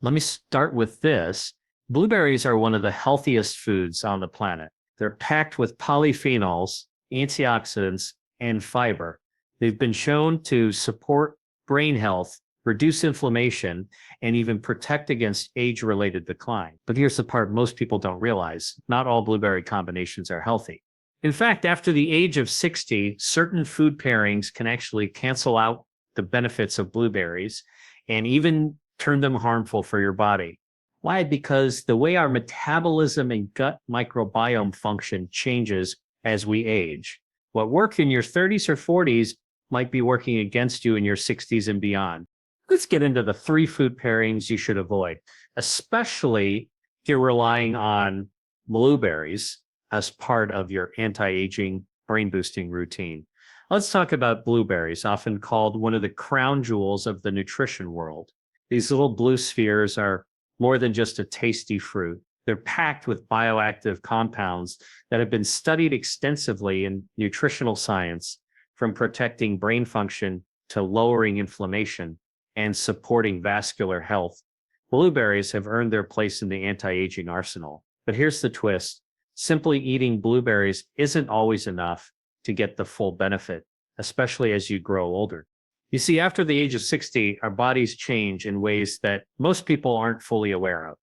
Let me start with this. Blueberries are one of the healthiest foods on the planet. They're packed with polyphenols, antioxidants, and fiber. They've been shown to support brain health, reduce inflammation, and even protect against age-related decline. But here's the part most people don't realize. Not all blueberry combinations are healthy. In fact, after the age of 60, certain food pairings can actually cancel out the benefits of blueberries and even turn them harmful for your body. Why? Because the way our metabolism and gut microbiome function changes as we age. What worked in your 30s or 40s might be working against you in your 60s and beyond. Let's get into the 3 food pairings you should avoid, especially if you're relying on blueberries as part of your anti-aging brain boosting routine. Let's talk about blueberries, often called one of the crown jewels of the nutrition world. These little blue spheres are more than just a tasty fruit. They're packed with bioactive compounds that have been studied extensively in nutritional science, from protecting brain function to lowering inflammation and supporting vascular health. Blueberries have earned their place in the anti-aging arsenal. But here's the twist. Simply eating blueberries isn't always enough to get the full benefit, especially as you grow older. You see, after the age of 60, our bodies change in ways that most people aren't fully aware of.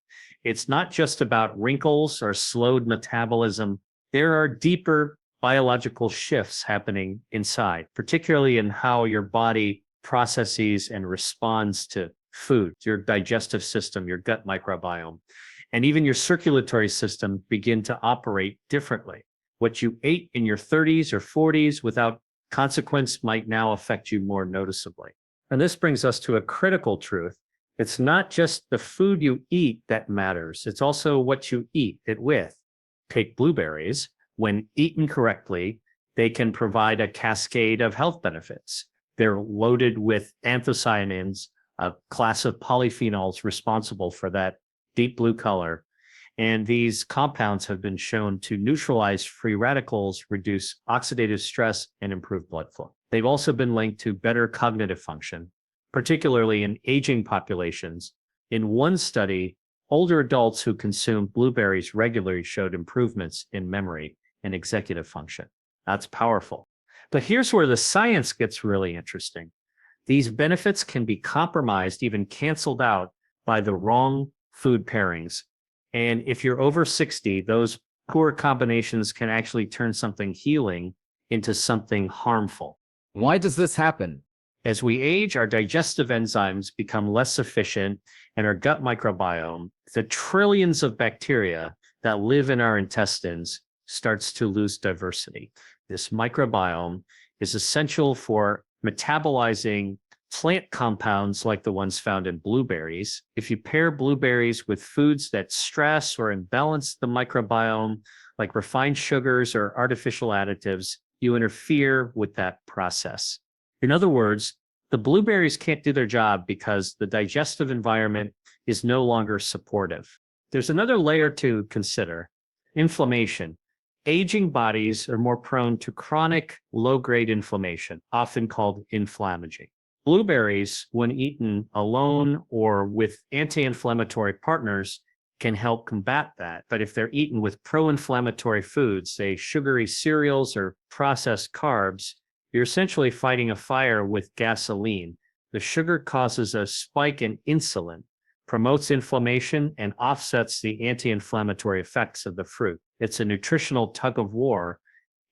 It's not just about wrinkles or slowed metabolism. There are deeper biological shifts happening inside, particularly in how your body processes and responds to food, your digestive system, your gut microbiome, and even your circulatory system begin to operate differently. What you ate in your 30s or 40s without consequence might now affect you more noticeably. And this brings us to a critical truth. It's not just the food you eat that matters. It's also what you eat it with. Take blueberries. When eaten correctly, they can provide a cascade of health benefits. They're loaded with anthocyanins, a class of polyphenols responsible for that deep blue color. And these compounds have been shown to neutralize free radicals, reduce oxidative stress, and improve blood flow. They've also been linked to better cognitive function, particularly in aging populations. In one study, older adults who consumed blueberries regularly showed improvements in memory and executive function. That's powerful. But here's where the science gets really interesting. These benefits can be compromised, even canceled out by the wrong food pairings. And if you're over 60, those poor combinations can actually turn something healing into something harmful. Why does this happen? As we age, our digestive enzymes become less efficient, and our gut microbiome, the trillions of bacteria that live in our intestines, starts to lose diversity. This microbiome is essential for metabolizing plant compounds like the ones found in blueberries. If you pair blueberries with foods that stress or imbalance the microbiome, like refined sugars or artificial additives, you interfere with that process. In other words, the blueberries can't do their job because the digestive environment is no longer supportive. There's another layer to consider: inflammation. Aging bodies are more prone to chronic low-grade inflammation, often called inflammaging. Blueberries, when eaten alone or with anti-inflammatory partners, can help combat that. But if they're eaten with pro-inflammatory foods, say sugary cereals or processed carbs, you're essentially fighting a fire with gasoline. The sugar causes a spike in insulin, promotes inflammation, and offsets the anti-inflammatory effects of the fruit. It's a nutritional tug of war.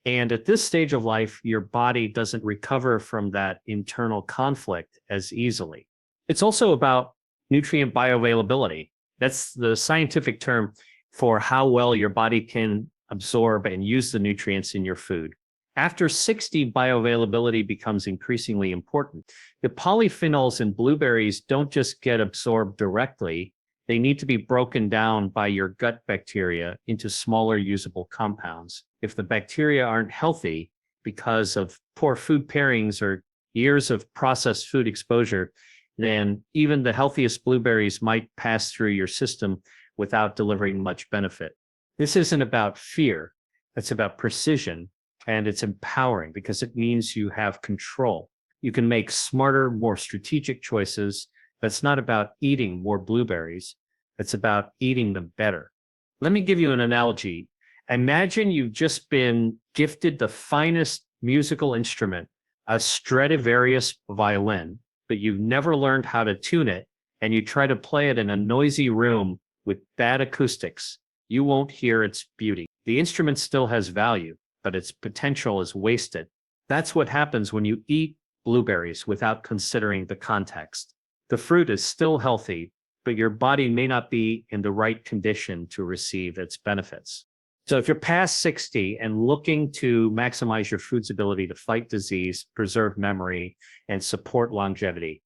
And at this stage of life, your body doesn't recover from that internal conflict as easily. It's also about nutrient bioavailability. That's the scientific term for how well your body can absorb and use the nutrients in your food. After 60, bioavailability becomes increasingly important. The polyphenols in blueberries don't just get absorbed directly. They need to be broken down by your gut bacteria into smaller usable compounds. If the bacteria aren't healthy because of poor food pairings or years of processed food exposure, then even the healthiest blueberries might pass through your system without delivering much benefit. This isn't about fear. It's about precision, and it's empowering because it means you have control. You can make smarter, more strategic choices It's not about eating more blueberries. It's about eating them better. Let me give you an analogy. Imagine you've just been gifted the finest musical instrument, a Stradivarius violin, but you've never learned how to tune it, and you try to play it in a noisy room with bad acoustics. You won't hear its beauty. The instrument still has value, but its potential is wasted. That's what happens when you eat blueberries without considering the context. The fruit is still healthy, but your body may not be in the right condition to receive its benefits. So if you're past 60 and looking to maximize your food's ability to fight disease, preserve memory, and support longevity,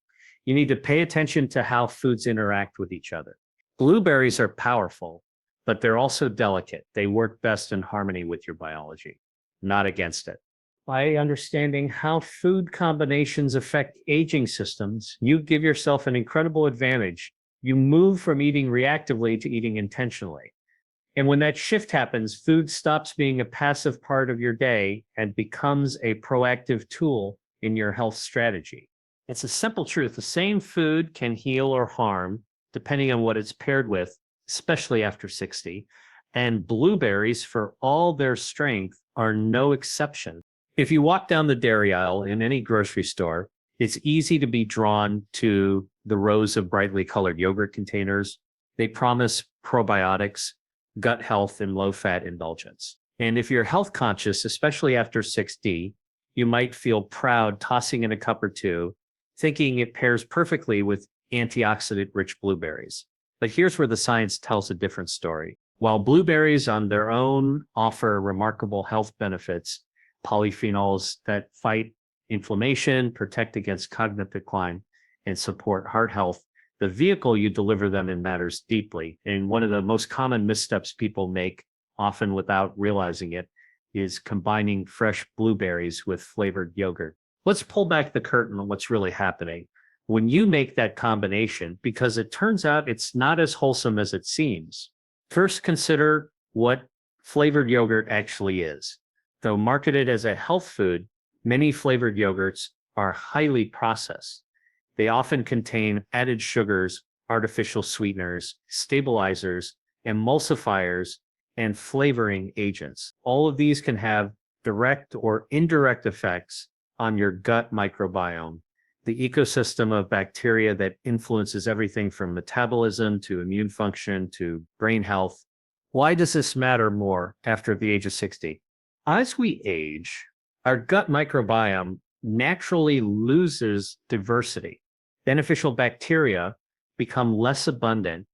you need to pay attention to how foods interact with each other. Blueberries are powerful, but they're also delicate. They work best in harmony with your biology, not against it. By understanding how food combinations affect aging systems, you give yourself an incredible advantage. You move from eating reactively to eating intentionally. And when that shift happens, food stops being a passive part of your day and becomes a proactive tool in your health strategy. It's a simple truth. The same food can heal or harm depending on what it's paired with, especially after 60. And blueberries, for all their strength, are no exception. If you walk down the dairy aisle in any grocery store, it's easy to be drawn to the rows of brightly colored yogurt containers. They promise probiotics, gut health, and low-fat indulgence. And if you're health conscious, especially after 60, you might feel proud tossing in a cup or two, thinking it pairs perfectly with antioxidant-rich blueberries. But here's where the science tells a different story. While blueberries on their own offer remarkable health benefits, polyphenols that fight inflammation, protect against cognitive decline, and support heart health, the vehicle you deliver them in matters deeply. And one of the most common missteps people make, often without realizing it, is combining fresh blueberries with flavored yogurt. Let's pull back the curtain on what's really happening when you make that combination, because it turns out it's not as wholesome as it seems. First, consider what flavored yogurt actually is. Though marketed as a health food, many flavored yogurts are highly processed. They often contain added sugars, artificial sweeteners, stabilizers, emulsifiers, and flavoring agents. All of these can have direct or indirect effects on your gut microbiome, the ecosystem of bacteria that influences everything from metabolism to immune function to brain health. Why does this matter more after the age of 60? As we age, our gut microbiome naturally loses diversity. Beneficial bacteria become less abundant,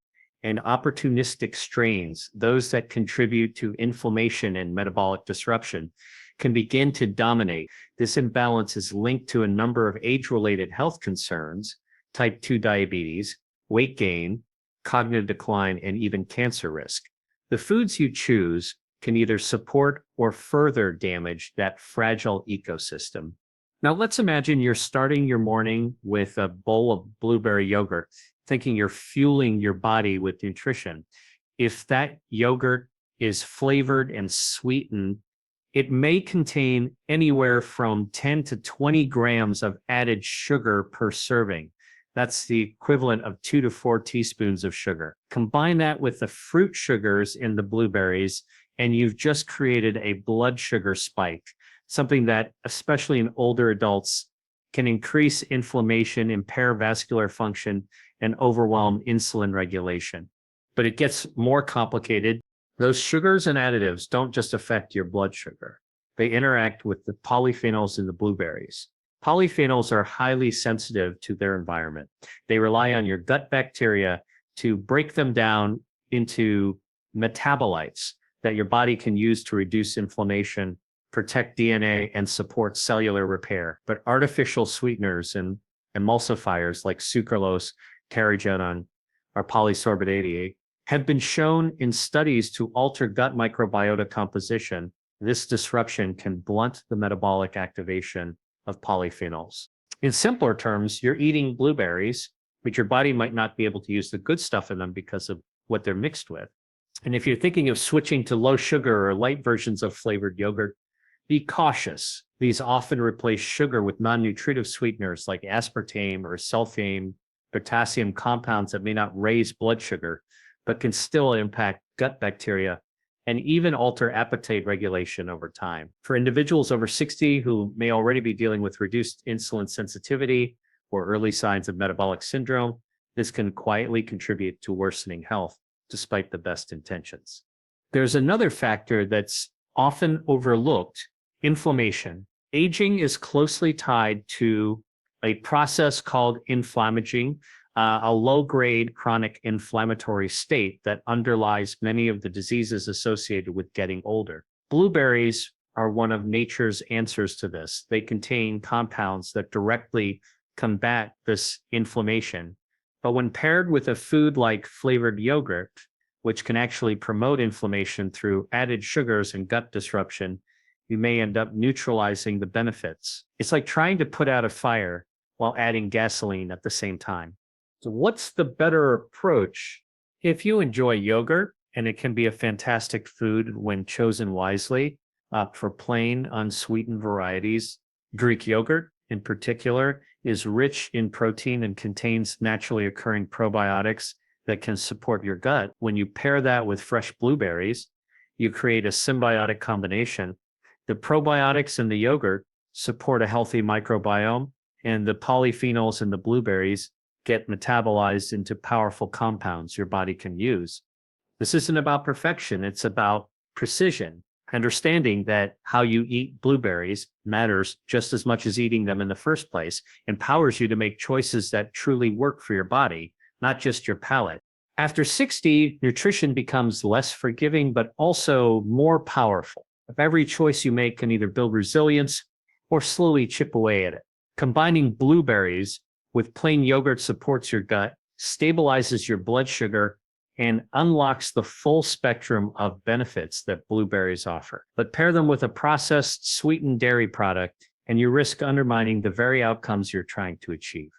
and opportunistic strains, those that contribute to inflammation and metabolic disruption, can begin to dominate. This imbalance is linked to a number of age-related health concerns, type 2 diabetes, weight gain, cognitive decline, and even cancer risk. The foods you choose can either support or further damage that fragile ecosystem. Now, let's imagine you're starting your morning with a bowl of blueberry yogurt, thinking you're fueling your body with nutrition. If that yogurt is flavored and sweetened, it may contain anywhere from 10 to 20 grams of added sugar per serving. That's the equivalent of 2 to 4 teaspoons of sugar. Combine that with the fruit sugars in the blueberries, and you've just created a blood sugar spike, something that, especially in older adults, can increase inflammation, impair vascular function, and overwhelm insulin regulation. But it gets more complicated. Those sugars and additives don't just affect your blood sugar. They interact with the polyphenols in the blueberries. Polyphenols are highly sensitive to their environment. They rely on your gut bacteria to break them down into metabolites that your body can use to reduce inflammation, protect DNA, and support cellular repair. But artificial sweeteners and emulsifiers like sucralose, carrageenan, or polysorbate 88 have been shown in studies to alter gut microbiota composition. This disruption can blunt the metabolic activation of polyphenols. In simpler terms, you're eating blueberries, but your body might not be able to use the good stuff in them because of what they're mixed with. And if you're thinking of switching to low sugar or light versions of flavored yogurt, be cautious. These often replace sugar with non-nutritive sweeteners like aspartame or sulfame potassium compounds that may not raise blood sugar, but can still impact gut bacteria and even alter appetite regulation over time. For individuals over 60 who may already be dealing with reduced insulin sensitivity or early signs of metabolic syndrome, this can quietly contribute to worsening health despite the best intentions. There's another factor that's often overlooked: inflammation. Aging is closely tied to a process called inflammaging, a low-grade chronic inflammatory state that underlies many of the diseases associated with getting older. Blueberries are one of nature's answers to this. They contain compounds that directly combat this inflammation. But when paired with a food like flavored yogurt, which can actually promote inflammation through added sugars and gut disruption, you may end up neutralizing the benefits. It's like trying to put out a fire while adding gasoline at the same time. So what's the better approach? If you enjoy yogurt, and it can be a fantastic food when chosen wisely, for plain, unsweetened varieties, Greek yogurt in particular is rich in protein and contains naturally occurring probiotics that can support your gut. When you pair that with fresh blueberries, you create a symbiotic combination. The probiotics in the yogurt support a healthy microbiome, and the polyphenols in the blueberries get metabolized into powerful compounds your body can use. This isn't about perfection, it's about precision. Understanding that how you eat blueberries matters just as much as eating them in the first place, empowers you to make choices that truly work for your body, not just your palate. After 60, nutrition becomes less forgiving, but also more powerful. If every choice you make can either build resilience or slowly chip away at it. Combining blueberries with plain yogurt supports your gut, stabilizes your blood sugar, and unlocks the full spectrum of benefits that blueberries offer. But pair them with a processed sweetened dairy product, and you risk undermining the very outcomes you're trying to achieve.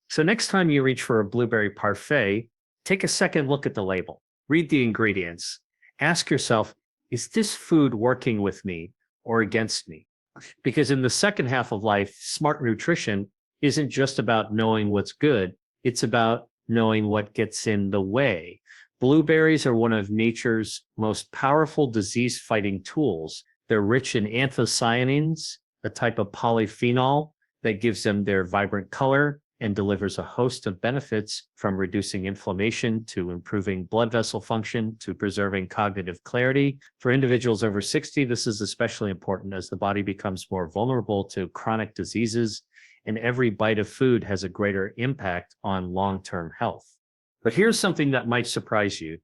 So next time you reach for a blueberry parfait, take a second look at the label. Read the ingredients. Ask yourself, is this food working with me or against me? Because in the second half of life, smart nutrition isn't just about knowing what's good, it's about knowing what gets in the way. Blueberries are one of nature's most powerful disease-fighting tools. They're rich in anthocyanins, a type of polyphenol that gives them their vibrant color and delivers a host of benefits, from reducing inflammation to improving blood vessel function to preserving cognitive clarity. For individuals over 60, this is especially important as the body becomes more vulnerable to chronic diseases, and every bite of food has a greater impact on long-term health. But here's something that might surprise you.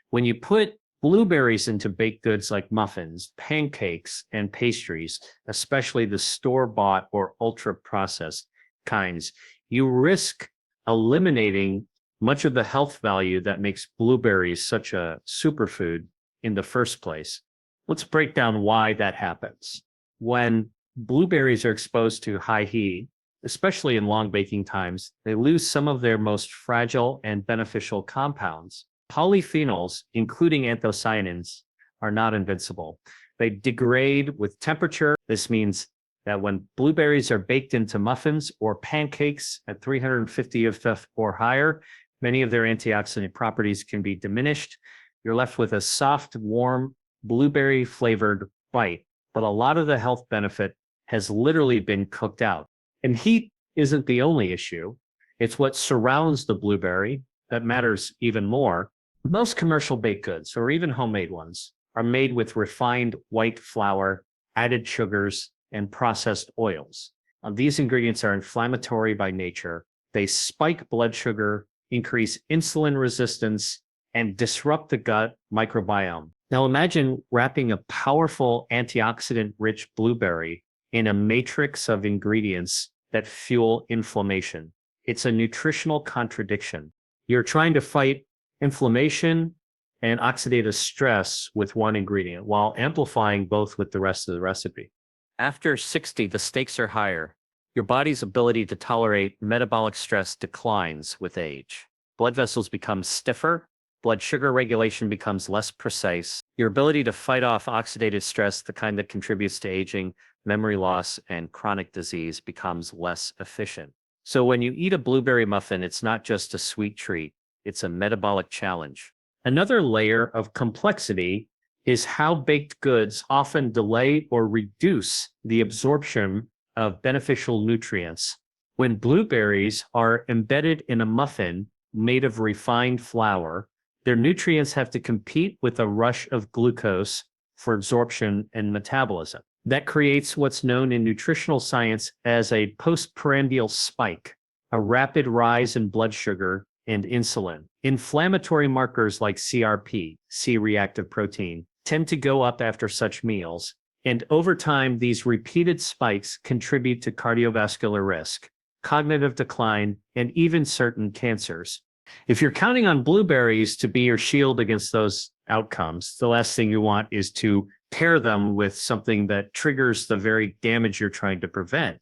When you put blueberries into baked goods like muffins, pancakes, and pastries, especially the store-bought or ultra-processed kinds, you risk eliminating much of the health value that makes blueberries such a superfood in the first place. Let's break down why that happens. When blueberries are exposed to high heat, especially in long baking times, they lose some of their most fragile and beneficial compounds. Polyphenols, including anthocyanins, are not invincible. They degrade with temperature. This means that when blueberries are baked into muffins or pancakes at 350 F or higher, many of their antioxidant properties can be diminished. You're left with a soft, warm, blueberry-flavored bite, but a lot of the health benefit has literally been cooked out. And heat isn't the only issue. It's what surrounds the blueberry that matters even more. Most commercial baked goods, or even homemade ones, are made with refined white flour, added sugars, and processed oils. These ingredients are inflammatory by nature. They spike blood sugar, increase insulin resistance, and disrupt the gut microbiome. Now imagine wrapping a powerful antioxidant-rich blueberry in a matrix of ingredients that fuel inflammation. It's a nutritional contradiction. You're trying to fight inflammation and oxidative stress with one ingredient while amplifying both with the rest of the recipe. After 60, the stakes are higher. Your body's ability to tolerate metabolic stress declines with age. Blood vessels become stiffer, blood sugar regulation becomes less precise. Your ability to fight off oxidative stress, the kind that contributes to aging, memory loss, and chronic disease, becomes less efficient. So when you eat a blueberry muffin, it's not just a sweet treat, it's a metabolic challenge. Another layer of complexity is how baked goods often delay or reduce the absorption of beneficial nutrients. When blueberries are embedded in a muffin made of refined flour, their nutrients have to compete with a rush of glucose for absorption and metabolism. That creates what's known in nutritional science as a postprandial spike, a rapid rise in blood sugar and insulin. Inflammatory markers like CRP, C-reactive protein, tend to go up after such meals, and over time, these repeated spikes contribute to cardiovascular risk, cognitive decline, and even certain cancers. If you're counting on blueberries to be your shield against those outcomes, the last thing you want is to pair them with something that triggers the very damage you're trying to prevent.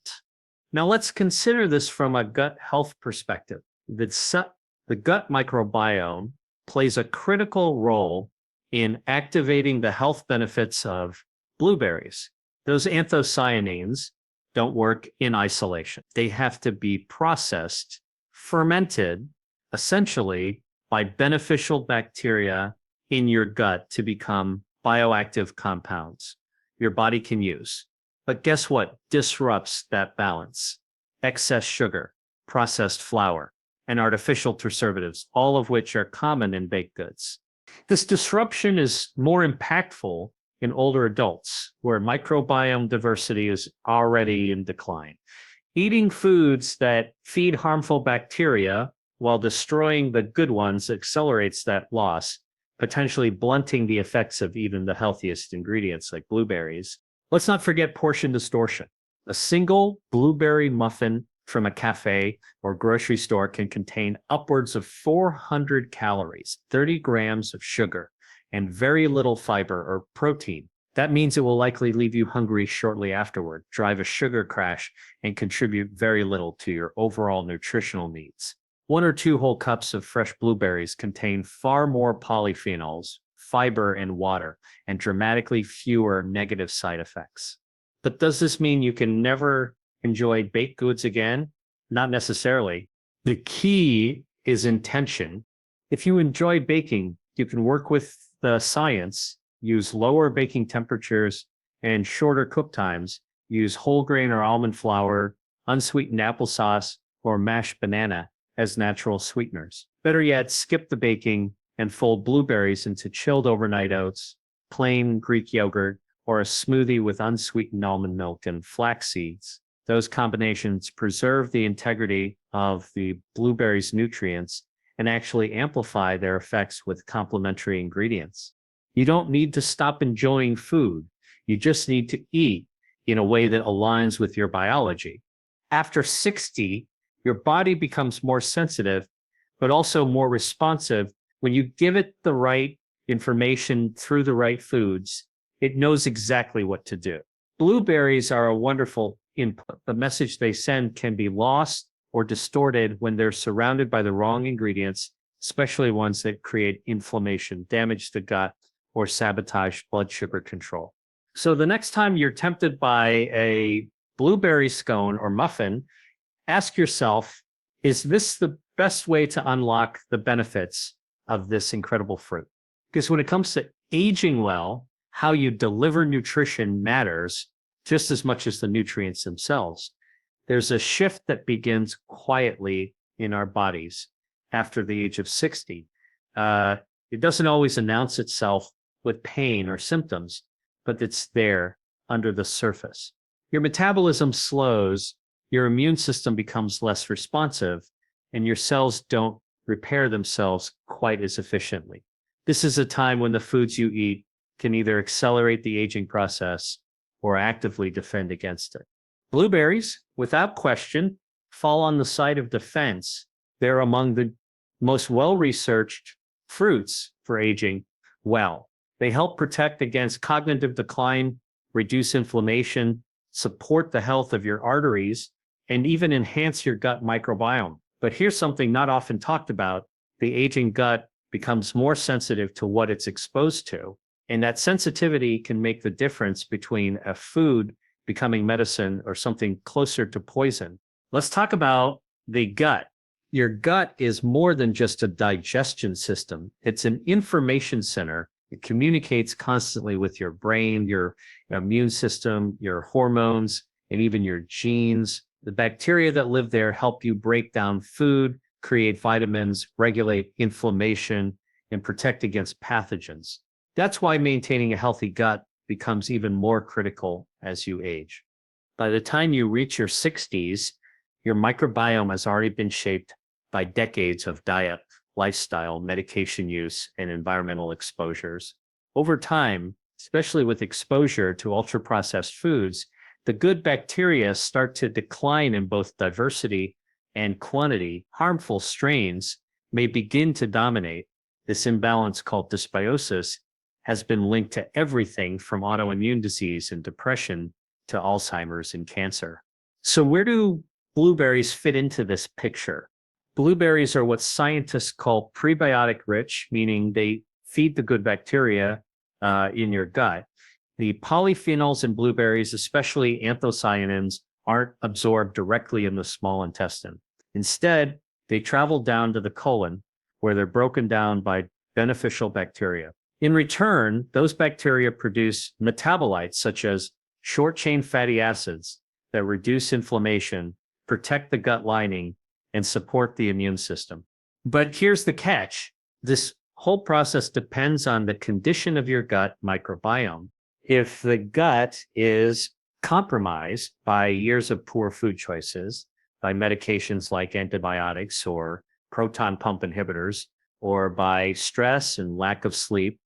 Now, let's consider this from a gut health perspective. The gut microbiome plays a critical role in activating the health benefits of blueberries. Those anthocyanins don't work in isolation. They have to be processed, fermented, essentially by beneficial bacteria in your gut to become bioactive compounds your body can use. But guess what disrupts that balance? Excess sugar, processed flour, and artificial preservatives, all of which are common in baked goods. This disruption is more impactful in older adults, where microbiome diversity is already in decline. Eating foods that feed harmful bacteria while destroying the good ones accelerates that loss, potentially blunting the effects of even the healthiest ingredients like blueberries. Let's not forget portion distortion. A single blueberry muffin from a cafe or grocery store can contain upwards of 400 calories, 30 grams of sugar, and very little fiber or protein. That means it will likely leave you hungry shortly afterward, drive a sugar crash, and contribute very little to your overall nutritional needs. 1 or 2 whole cups of fresh blueberries contain far more polyphenols, fiber, and water, and dramatically fewer negative side effects. But does this mean you can never enjoy baked goods again? Not necessarily. The key is intention. If you enjoy baking, you can work with the science, use lower baking temperatures and shorter cook times, use whole grain or almond flour, unsweetened applesauce, or mashed banana as natural sweeteners. Better yet, skip the baking and fold blueberries into chilled overnight oats, plain Greek yogurt, or a smoothie with unsweetened almond milk and flax seeds. Those combinations preserve the integrity of the blueberries' nutrients and actually amplify their effects with complementary ingredients. You don't need to stop enjoying food. You just need to eat in a way that aligns with your biology. After 60, your body becomes more sensitive, but also more responsive. When you give it the right information through the right foods, it knows exactly what to do. Blueberries are a wonderful input. The message they send can be lost or distorted when they're surrounded by the wrong ingredients, especially ones that create inflammation, damage the gut, or sabotage blood sugar control. So the next time you're tempted by a blueberry scone or muffin, ask yourself, is this the best way to unlock the benefits of this incredible fruit? Because when it comes to aging well, how you deliver nutrition matters just as much as the nutrients themselves. There's a shift that begins quietly in our bodies after the age of 60. It doesn't always announce itself with pain or symptoms, but it's there under the surface. Your metabolism slows, your immune system becomes less responsive, and your cells don't repair themselves quite as efficiently. This is a time when the foods you eat can either accelerate the aging process or actively defend against it. Blueberries, without question, fall on the side of defense. They're among the most well-researched fruits for aging well. They help protect against cognitive decline, reduce inflammation, support the health of your arteries, and even enhance your gut microbiome. But here's something not often talked about. The aging gut becomes more sensitive to what it's exposed to, and that sensitivity can make the difference between a food becoming medicine or something closer to poison. Let's talk about The gut. Your gut is more than just a digestion system. It's an information center. It communicates constantly with your brain, your immune system, your hormones, and even your genes. The bacteria that live there help you break down food, create vitamins, regulate inflammation, and protect against pathogens. That's why maintaining a healthy gut becomes even more critical as you age. By the time you reach your 60s, your microbiome has already been shaped by decades of diet, lifestyle, medication use, and environmental exposures. Over time, especially with exposure to ultra-processed foods, the good bacteria start to decline in both diversity and quantity. Harmful strains may begin to dominate. This imbalance, called dysbiosis, has been linked to everything from autoimmune disease and depression to Alzheimer's and cancer. So where do blueberries fit into this picture? Blueberries are what scientists call prebiotic rich, meaning they feed the good bacteria in your gut. The polyphenols in blueberries, especially anthocyanins, aren't absorbed directly in the small intestine. Instead, they travel down to the colon, where they're broken down by beneficial bacteria. In return, those bacteria produce metabolites such as short-chain fatty acids that reduce inflammation, protect the gut lining, and support the immune system. But here's the catch. This whole process depends on the condition of your gut microbiome. If the gut is compromised by years of poor food choices, by medications like antibiotics or proton pump inhibitors, or by stress and lack of sleep,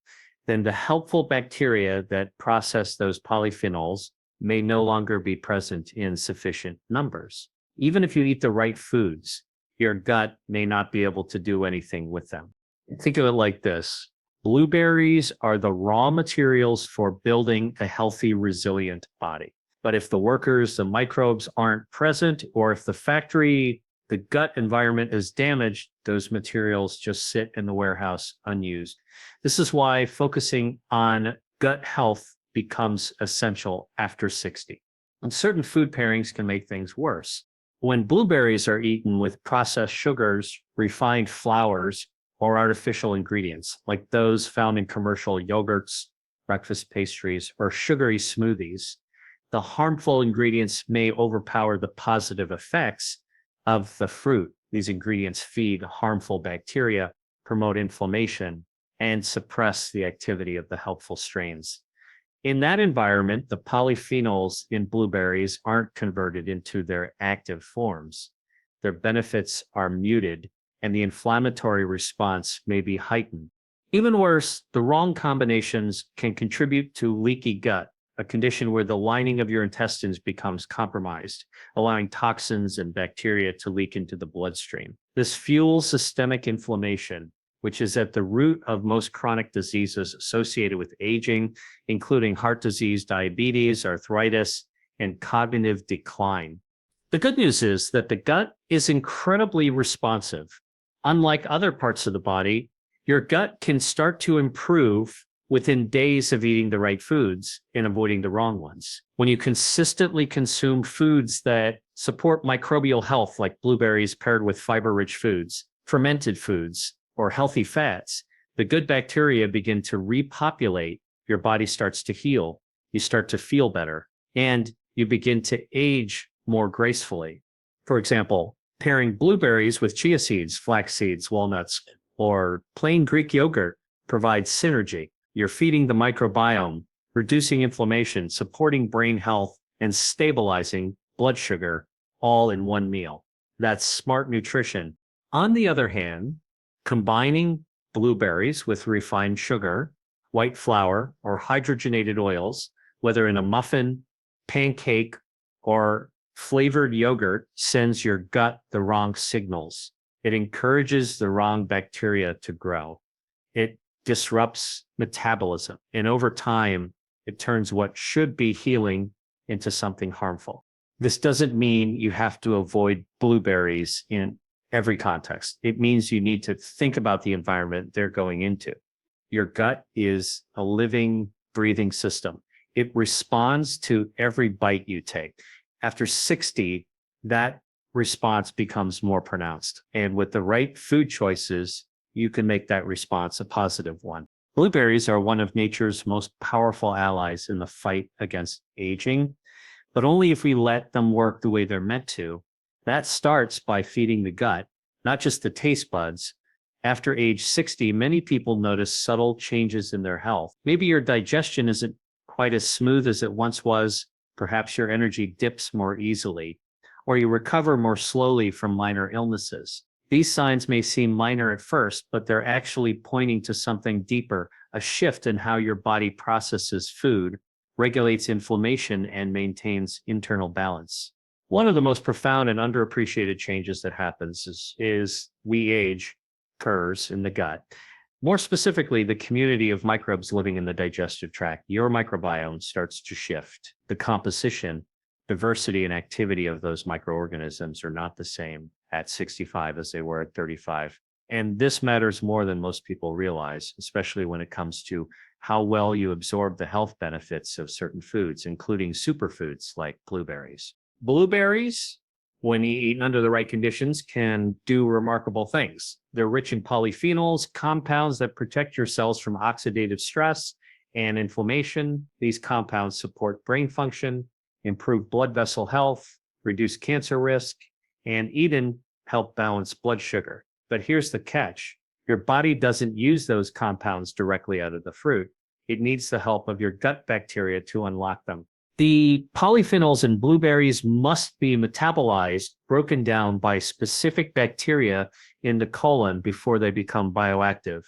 then the helpful bacteria that process those polyphenols may no longer be present in sufficient numbers. Even if you eat the right foods, your gut may not be able to do anything with them. Think of it like this. Blueberries are the raw materials for building a healthy, resilient body. But if the workers, the microbes aren't present, or if the gut environment is damaged, those materials just sit in the warehouse unused. This is why focusing on gut health becomes essential after 60. And certain food pairings can make things worse. When blueberries are eaten with processed sugars, refined flours, or artificial ingredients, like those found in commercial yogurts, breakfast pastries, or sugary smoothies, the harmful ingredients may overpower the positive effects of the fruit. These ingredients feed harmful bacteria, promote inflammation, and suppress the activity of the helpful strains. In that environment, the polyphenols in blueberries aren't converted into their active forms. Their benefits are muted, and the inflammatory response may be heightened. Even worse, the wrong combinations can contribute to leaky gut, a condition where the lining of your intestines becomes compromised, allowing toxins and bacteria to leak into the bloodstream. This fuels systemic inflammation, which is at the root of most chronic diseases associated with aging, including heart disease, diabetes, arthritis, and cognitive decline. The good news is that the gut is incredibly responsive. Unlike other parts of the body, your gut can start to improve within days of eating the right foods and avoiding the wrong ones. When you consistently consume foods that support microbial health, like blueberries paired with fiber-rich foods, fermented foods, or healthy fats, the good bacteria begin to repopulate. Your body starts to heal. You start to feel better, and you begin to age more gracefully. For example, pairing blueberries with chia seeds, flax seeds, walnuts, or plain Greek yogurt provides synergy. You're feeding the microbiome, reducing inflammation, supporting brain health, and stabilizing blood sugar all in one meal. That's smart nutrition. On the other hand, combining blueberries with refined sugar, white flour, or hydrogenated oils, whether in a muffin, pancake, or flavored yogurt, sends your gut the wrong signals. It encourages the wrong bacteria to grow. It disrupts metabolism, and over time, it turns what should be healing into something harmful. This doesn't mean you have to avoid blueberries in every context. It means you need to think about the environment they're going into. Your gut is a living, breathing system. It responds to every bite you take. After 60, that response becomes more pronounced. And with the right food choices, you can make that response a positive one. Blueberries are one of nature's most powerful allies in the fight against aging, but only if we let them work the way they're meant to. That starts by feeding the gut, not just the taste buds. After age 60, many people notice subtle changes in their health. Maybe your digestion isn't quite as smooth as it once was. Perhaps your energy dips more easily, or you recover more slowly from minor illnesses. These signs may seem minor at first, but they're actually pointing to something deeper, a shift in how your body processes food, regulates inflammation, and maintains internal balance. One of the most profound and underappreciated changes that happens is we age occurs in the gut. More specifically, the community of microbes living in the digestive tract, your microbiome starts to shift. The composition, diversity, and activity of those microorganisms are not the same at 65 as they were at 35. And this matters more than most people realize, especially when it comes to how well you absorb the health benefits of certain foods, including superfoods like blueberries. Blueberries, when eaten under the right conditions, can do remarkable things. They're rich in polyphenols, compounds that protect your cells from oxidative stress and inflammation. These compounds support brain function, improve blood vessel health, reduce cancer risk, and even help balance blood sugar. But here's the catch. Your body doesn't use those compounds directly out of the fruit. It needs the help of your gut bacteria to unlock them. The polyphenols in blueberries must be metabolized, broken down by specific bacteria in the colon before they become bioactive.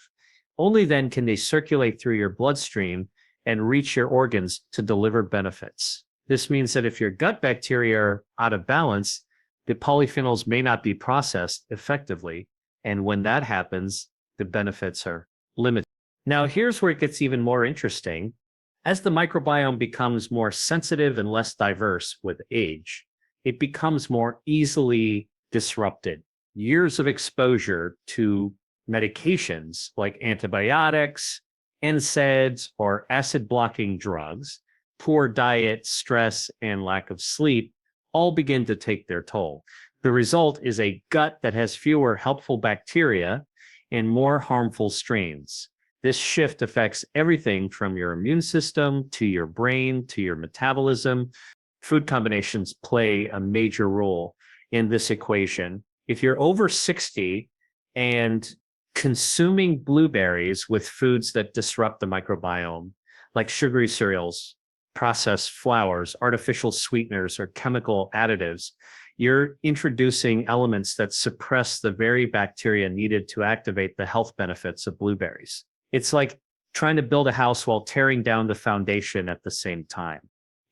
Only then can they circulate through your bloodstream and reach your organs to deliver benefits. This means that if your gut bacteria are out of balance, the polyphenols may not be processed effectively. And when that happens, the benefits are limited. Now, here's where it gets even more interesting. As the microbiome becomes more sensitive and less diverse with age, it becomes more easily disrupted. Years of exposure to medications like antibiotics, NSAIDs, or acid-blocking drugs, poor diet, stress, and lack of sleep all begin to take their toll. The result is a gut that has fewer helpful bacteria and more harmful strains. This shift affects everything from your immune system to your brain to your metabolism. Food combinations play a major role in this equation. If you're over 60 and consuming blueberries with foods that disrupt the microbiome, like sugary cereals, processed flours, artificial sweeteners, or chemical additives, you're introducing elements that suppress the very bacteria needed to activate the health benefits of blueberries. It's like trying to build a house while tearing down the foundation at the same time.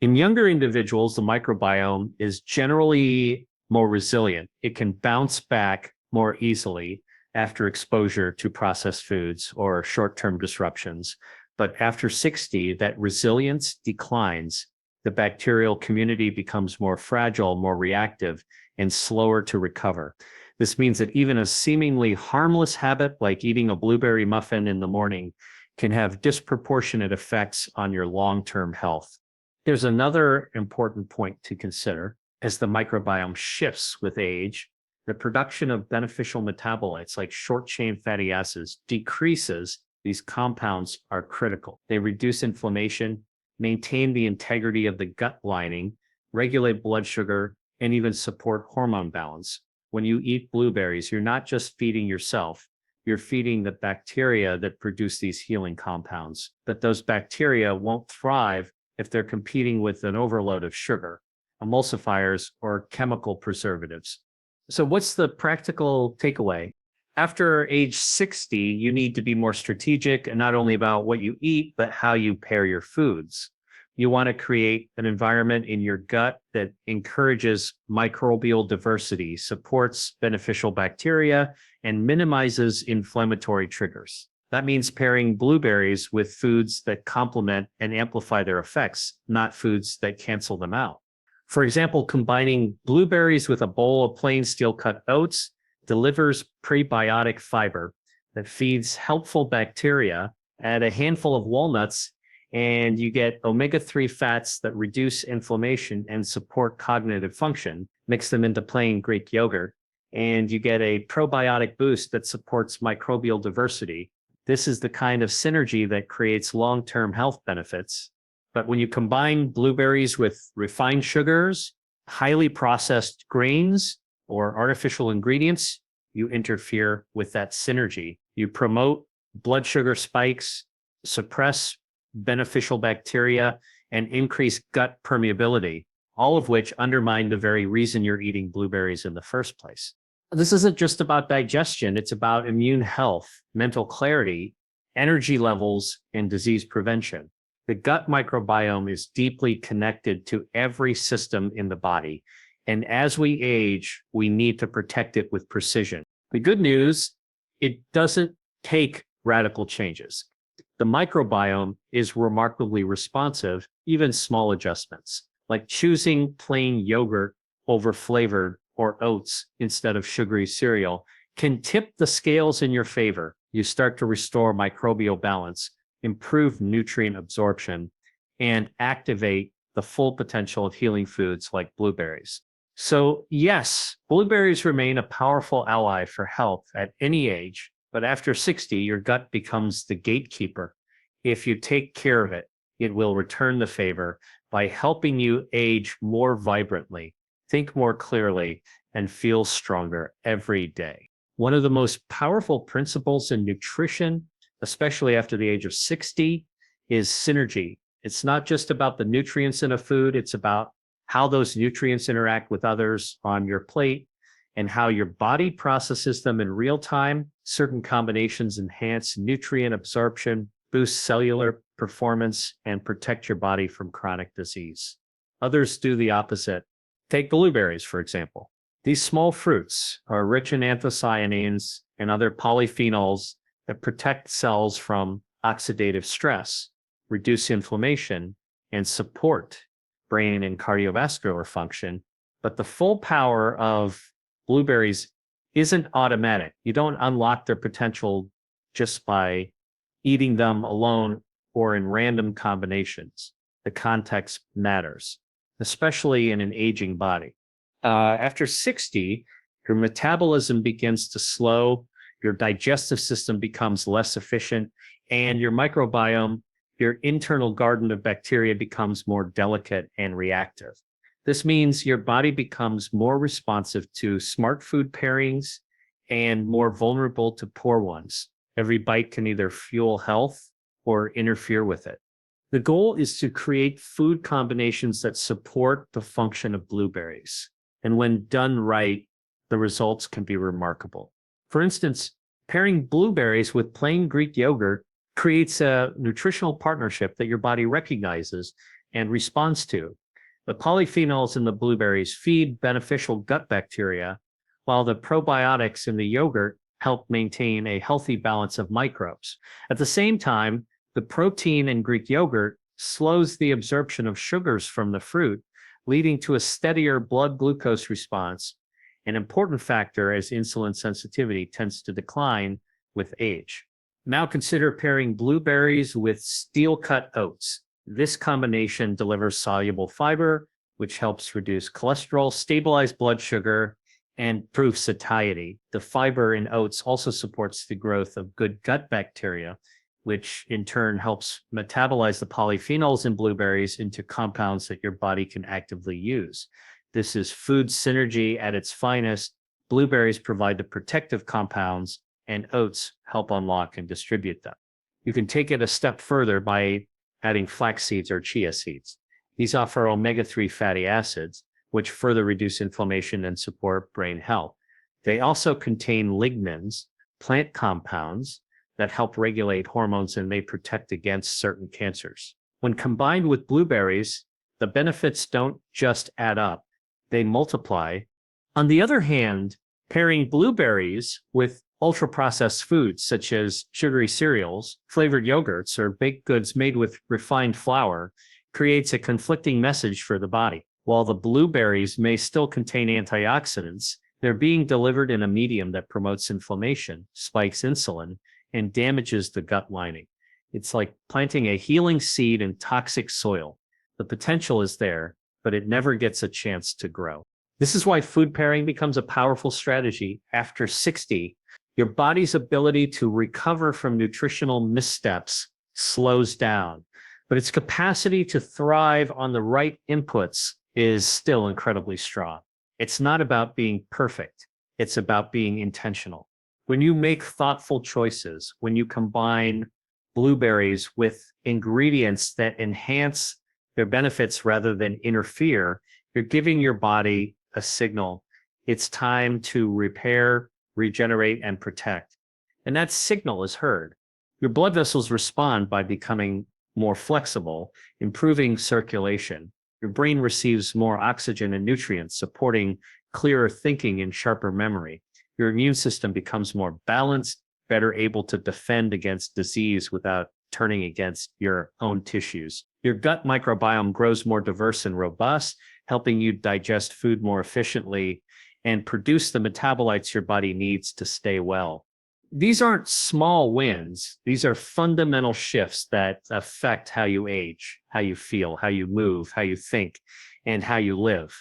In younger individuals, the microbiome is generally more resilient. It can bounce back more easily after exposure to processed foods or short-term disruptions. But after 60, that resilience declines. The bacterial community becomes more fragile, more reactive, and slower to recover. This means that even a seemingly harmless habit like eating a blueberry muffin in the morning can have disproportionate effects on your long-term health. There's another important point to consider. As the microbiome shifts with age, the production of beneficial metabolites like short-chain fatty acids decreases. These compounds are critical. They reduce inflammation, maintain the integrity of the gut lining, regulate blood sugar, and even support hormone balance. When you eat blueberries, you're not just feeding yourself, you're feeding the bacteria that produce these healing compounds. But those bacteria won't thrive if they're competing with an overload of sugar, emulsifiers, or chemical preservatives. So what's the practical takeaway? After age 60, you need to be more strategic, and not only about what you eat, but how you pair your foods. You want to create an environment in your gut that encourages microbial diversity, supports beneficial bacteria, and minimizes inflammatory triggers. That means pairing blueberries with foods that complement and amplify their effects, not foods that cancel them out. For example, combining blueberries with a bowl of plain steel-cut oats delivers prebiotic fiber that feeds helpful bacteria. Add a handful of walnuts And you get omega-3 fats that reduce inflammation and support cognitive function. Mix them into plain Greek yogurt, and you get a probiotic boost that supports microbial diversity. This is the kind of synergy that creates long-term health benefits. But when you combine blueberries with refined sugars, highly processed grains, or artificial ingredients, you interfere with that synergy. You promote blood sugar spikes, suppress beneficial bacteria, and increase gut permeability, all of which undermine the very reason you're eating blueberries in the first place. This isn't just about digestion, it's about immune health, mental clarity, energy levels, and disease prevention. The gut microbiome is deeply connected to every system in the body. And as we age, we need to protect it with precision. The good news, it doesn't take radical changes. The microbiome is remarkably responsive, even small adjustments, like choosing plain yogurt over flavored or oats instead of sugary cereal, can tip the scales in your favor. You start to restore microbial balance, improve nutrient absorption, and activate the full potential of healing foods like blueberries. So yes, blueberries remain a powerful ally for health at any age, but after 60, your gut becomes the gatekeeper. If you take care of it, it will return the favor by helping you age more vibrantly, think more clearly, and feel stronger every day. One of the most powerful principles in nutrition, especially after the age of 60, is synergy. It's not just about the nutrients in a food, it's about how those nutrients interact with others on your plate and how your body processes them in real time. Certain combinations enhance nutrient absorption, boost cellular performance, and protect your body from chronic disease. Others do the opposite. Take blueberries, for example. These small fruits are rich in anthocyanins and other polyphenols that protect cells from oxidative stress, reduce inflammation, and support brain and cardiovascular function. But the full power of blueberries isn't automatic. You don't unlock their potential just by eating them alone or in random combinations. The context matters, especially in an aging body. After 60, your metabolism begins to slow, your digestive system becomes less efficient, and your microbiome, your internal garden of bacteria, becomes more delicate and reactive. This means your body becomes more responsive to smart food pairings and more vulnerable to poor ones. Every bite can either fuel health or interfere with it. The goal is to create food combinations that support the function of blueberries. And when done right, the results can be remarkable. For instance, pairing blueberries with plain Greek yogurt creates a nutritional partnership that your body recognizes and responds to. The polyphenols in the blueberries feed beneficial gut bacteria, while the probiotics in the yogurt help maintain a healthy balance of microbes. At the same time, the protein in Greek yogurt slows the absorption of sugars from the fruit, leading to a steadier blood glucose response, an important factor as insulin sensitivity tends to decline with age. Now consider pairing blueberries with steel-cut oats. This combination delivers soluble fiber, which helps reduce cholesterol, stabilize blood sugar, and improve satiety. The fiber in oats also supports the growth of good gut bacteria, which in turn helps metabolize the polyphenols in blueberries into compounds that your body can actively use. This is food synergy at its finest. Blueberries provide the protective compounds, and oats help unlock and distribute them. You can take it a step further by adding flax seeds or chia seeds. These offer omega-3 fatty acids, which further reduce inflammation and support brain health. They also contain lignans, plant compounds that help regulate hormones and may protect against certain cancers. When combined with blueberries, the benefits don't just add up, they multiply. On the other hand, pairing blueberries with ultra-processed foods such as sugary cereals, flavored yogurts, or baked goods made with refined flour creates a conflicting message for the body. While the blueberries may still contain antioxidants, they're being delivered in a medium that promotes inflammation, spikes insulin, and damages the gut lining. It's like planting a healing seed in toxic soil. The potential is there, but it never gets a chance to grow. This is why food pairing becomes a powerful strategy after 60. Your body's ability to recover from nutritional missteps slows down, but its capacity to thrive on the right inputs is still incredibly strong. It's not about being perfect, it's about being intentional. When you make thoughtful choices, when you combine blueberries with ingredients that enhance their benefits rather than interfere, you're giving your body a signal. It's time to repair, regenerate, and protect. And that signal is heard. Your blood vessels respond by becoming more flexible, improving circulation. Your brain receives more oxygen and nutrients, supporting clearer thinking and sharper memory. Your immune system becomes more balanced, better able to defend against disease without turning against your own tissues. Your gut microbiome grows more diverse and robust, helping you digest food more efficiently and produce the metabolites your body needs to stay well. These aren't small wins. These are fundamental shifts that affect how you age, how you feel, how you move, how you think, and how you live.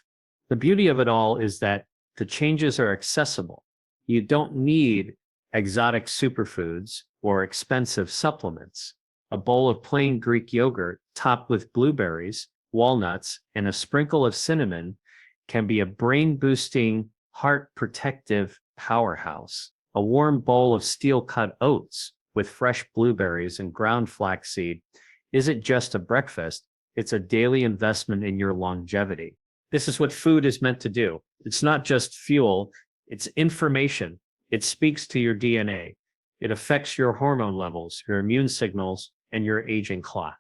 The beauty of it all is that the changes are accessible. You don't need exotic superfoods or expensive supplements. A bowl of plain Greek yogurt topped with blueberries, walnuts, and a sprinkle of cinnamon can be a brain-boosting, heart-protective powerhouse. A warm bowl of steel-cut oats with fresh blueberries and ground flaxseed isn't just a breakfast, it's a daily investment in your longevity. This is what food is meant to do. It's not just fuel, it's information. It speaks to your DNA. It affects your hormone levels, your immune signals, and your aging clock.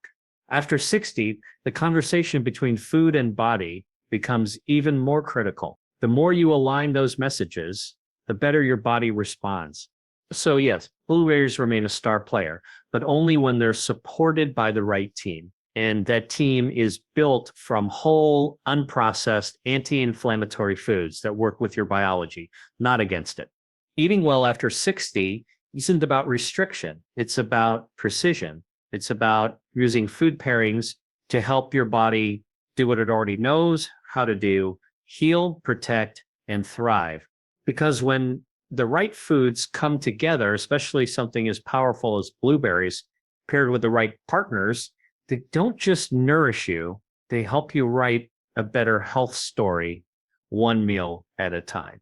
After 60, the conversation between food and body becomes even more critical. The more you align those messages, the better your body responds. So yes, blueberries remain a star player, but only when they're supported by the right team. And that team is built from whole, unprocessed, anti-inflammatory foods that work with your biology, not against it. Eating well after 60 isn't about restriction. It's about precision. It's about using food pairings to help your body do what it already knows how to do: heal, protect, and thrive. Because when the right foods come together, especially something as powerful as blueberries, paired with the right partners, they don't just nourish you, they help you write a better health story, one meal at a time.